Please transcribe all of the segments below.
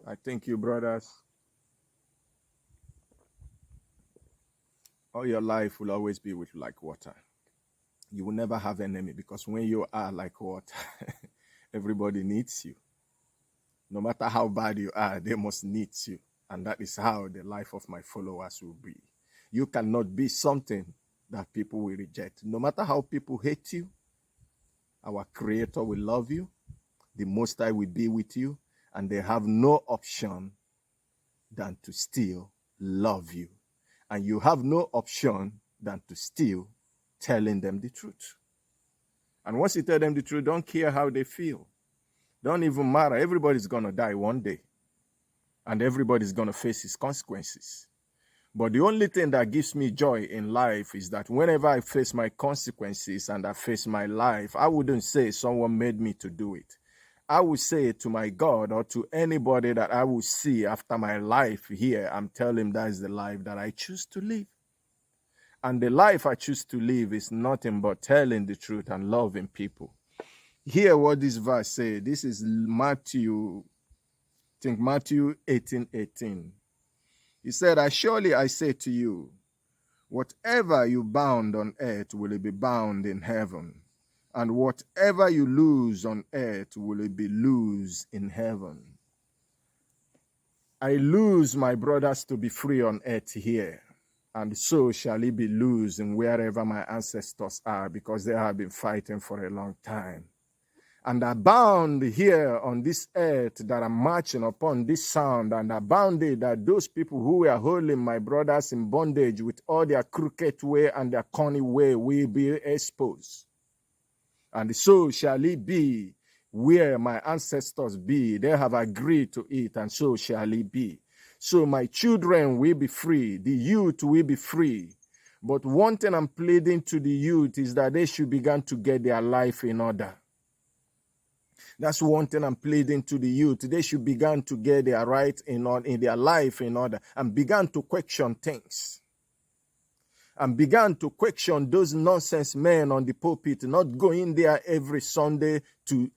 I think you brothers, all your life will always be with you like water. You will never have enemy because when you are like water, everybody needs you. No matter how bad you are, they must need you. And that is how the life of my followers will be. You cannot be something that people will reject. No matter how people hate you, our Creator will love you. The Most High will be with you. And they have no option than to still love you. And you have no option than to still telling them the truth. And once you tell them the truth, don't care how they feel. Don't even matter. Everybody's going to die one day. And everybody's going to face its consequences. But the only thing that gives me joy in life is that whenever I face my consequences and I face my life, I wouldn't say someone made me to do it. I would say to my God or to anybody that I will see after my life here, I'm telling him that is the life that I choose to live. And the life I choose to live is nothing but telling the truth and loving people. Hear what this verse says. This is Matthew 18:18. He said, surely I say to you, whatever you bound on earth will be bound in heaven, and whatever you loose on earth will be loose in heaven. I loose my brothers to be free on earth here, and so shall it be loose in wherever my ancestors are, because they have been fighting for a long time. And are bound here on this earth that are marching upon this sound, and are bounded that those people who are holding my brothers in bondage with all their crooked way and their corny way will be exposed. And so shall it be where my ancestors be. They have agreed to it, and so shall it be. So my children will be free. The youth will be free. But one thing I'm pleading to the youth is that they should begin to get their life in order. That's one thing I'm pleading to the youth. They should begin to get their right in their life in order and begin to question things. And began to question those nonsense men on the pulpit, not going there every Sunday to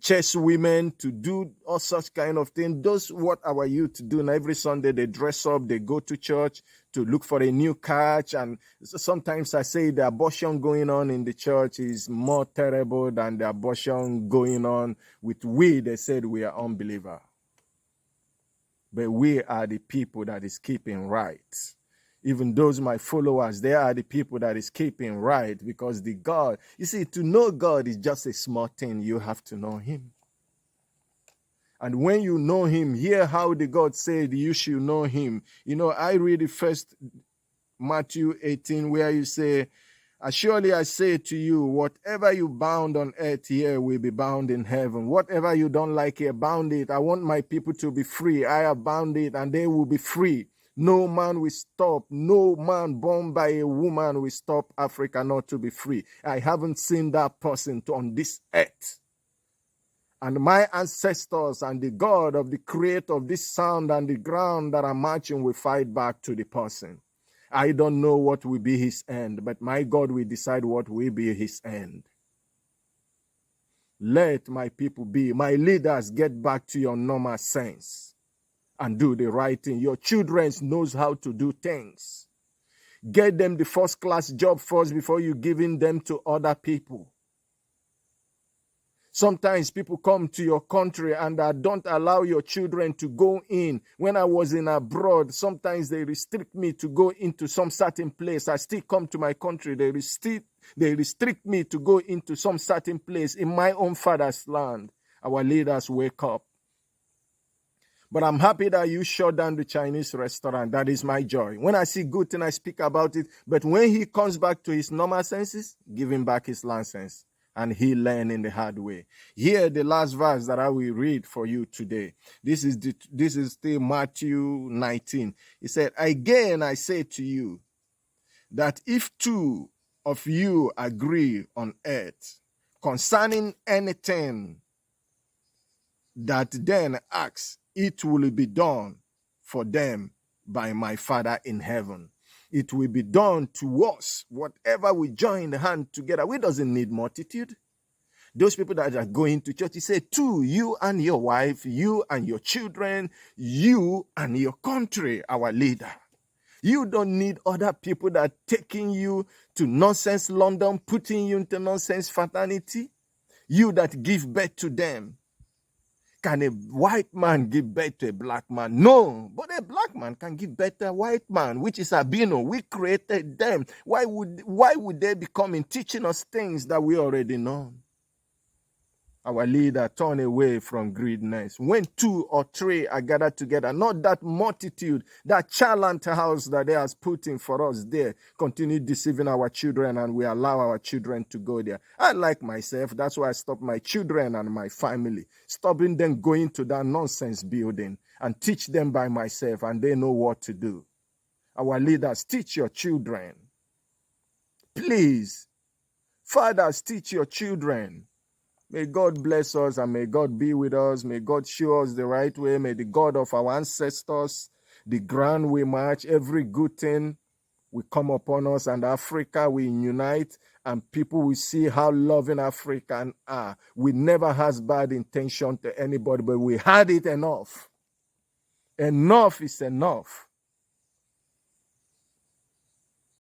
chase women, to do all such kind of thing. Those what our youth do. And every Sunday they dress up, they go to church to look for a new catch. And sometimes I say the abortion going on in the church is more terrible than the abortion going on with we. They said we are unbelievers. But we are the people that is keeping right. Even those my followers, they are the people that is keeping right, because the God, you see, to know God is just a small thing. You have to know him. And when you know him, hear how the God said you should know him. You know, I read the first Matthew 18 where you say, surely I say to you, whatever you bound on earth here will be bound in heaven. Whatever you don't like here, bound it. I want my people to be free. I have bound it and they will be free. No man will stop. No man born by a woman will stop Africa not to be free. I haven't seen that person on this earth. And my ancestors and the God of the creator of this sound and the ground that are marching will fight back to the person. I don't know what will be his end, but my God will decide what will be his end. Let my people be, my leaders, get back to your normal sense and do the right thing. Your children knows how to do things. Get them the first class job first before you giving them to other people. Sometimes people come to your country and don't allow your children to go in. When I was in abroad, sometimes they restrict me to go into some certain place. I still come to my country. They restrict me to go into some certain place in my own father's land. Our leaders wake up. But I'm happy that you shut down the Chinese restaurant. That is my joy. When I see good thing, I speak about it. But when he comes back to his normal senses, give him back his license. And he learn in the hard way. Here, the last verse that I will read for you today. This is still Matthew 19. He said, again, I say to you that if two of you agree on earth concerning anything that then asks, it will be done for them by my Father in heaven. It will be done to us. Whatever we join the hand together, we doesn't need multitude. Those people that are going to church, he said, two, you and your wife, you and your children, you and your country, our leader. You don't need other people that are taking you to nonsense London, putting you into nonsense fraternity. You that give birth to them. Can a white man give birth to a black man? No, but a black man can give birth to a white man, which is albino. We created them. Why would they be coming teaching us things that we already know? Our leader turned away from greediness. When two or three are gathered together, not that multitude, that challenge house that they has put in for us there, continue deceiving our children, and we allow our children to go there. I like myself. That's why I stop my children and my family, stopping them going to that nonsense building, and teach them by myself, and they know what to do. Our leaders, teach your children. Please, fathers, teach your children. May God bless us, and may God be with us. May God show us the right way. May the God of our ancestors, the ground we march, every good thing will come upon us, and Africa will unite, and people will see how loving Africans are. We never has bad intention to anybody, but we had it enough. Enough is enough.